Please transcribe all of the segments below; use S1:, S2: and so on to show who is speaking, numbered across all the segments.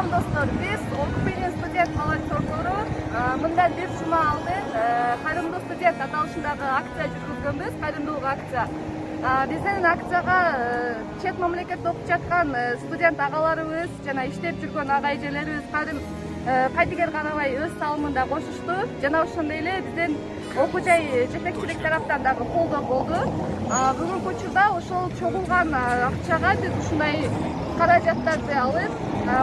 S1: Салам достор, биз Окупенин студент волонтерлору мындан бир жума алдын кайрымдуу студент аталышындагы акция жүргүзгөнбүз, кайрымдуулук акция. Биздин акцияга чет мамлекетте окуп жаткан студент агаларыбыз жана иштеп жүргөн ага эжелерибиз кайдыгер карабай өз салымында кошушту. Жана ошондой эле биздин окуу жай жетекчилик тараптан дагы колдоо болду. Бүгүнкү учурда ошол чогулган акчага биз ушундай каражаттарды алып,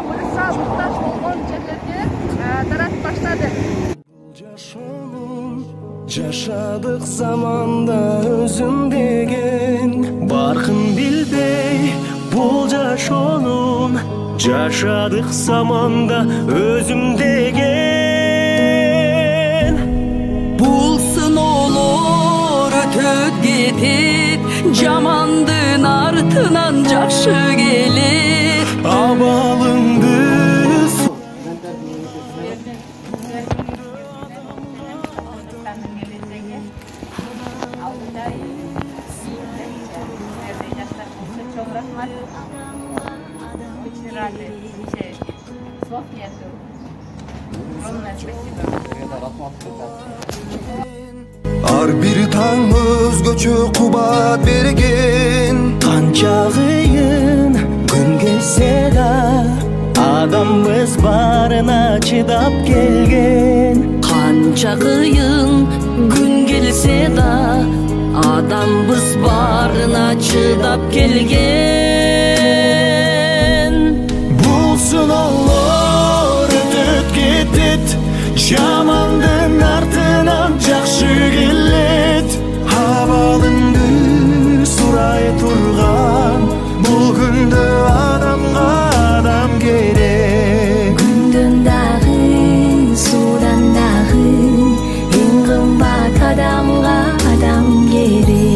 S1: муйса муктаж болгон жерлерге таратып баштадык.
S2: Жашадык заманда өзүм деген баркын билбей бул жашоонун. Жашадык заманда өзүм деген бул сыноолор өтөт кетет, жамандын артынан жакшы келет. Абалыңды ар бир таң өзгөчө кубат берген. Канча кыйын күн келсе да адамбыз барына чыдап келген.
S3: Канча кыйын күн келсе да адамбыз барына чыдап келген.
S2: Бул сыноолор өтөт кетет, жамандын артынан жакшы келет. Абалыңды сурай турган бул күндө адамга адам керек.
S3: Күндөн дагы суудан дагы эң кымбат адамга адам керек.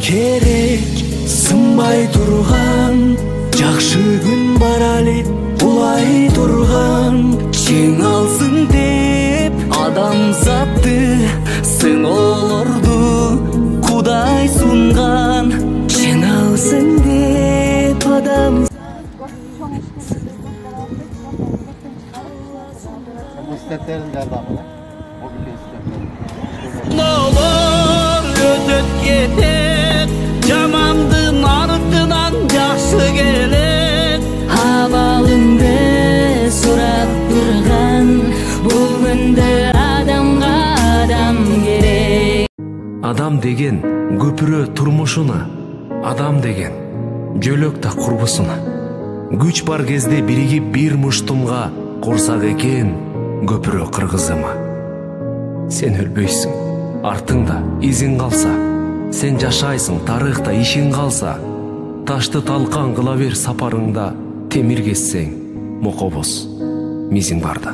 S2: Керек сынбай турган, жакшы күн бар али улай турган. Чең алсын деп адамзатты, сыноолорду Кудай сунган. Чең алсын деп адам өтөт кетет, жамандын артынан жакшы келет.
S3: Абалыңды сурап турган бул күндө адамга адам керек.
S4: Адам деген көпүрө турмушуна, адам деген жөлөк да курбусуна. Күч бар кезде биригип бир муштумга курсак экен көпүрө кыргызыма. Сен өлбөйсүң, артыңда изиң калса, сен жашайсың, тарыхта ишиң калса. Ташты талкан кыла бер сапарыңда, темир кессең мокобоз мизиң барда.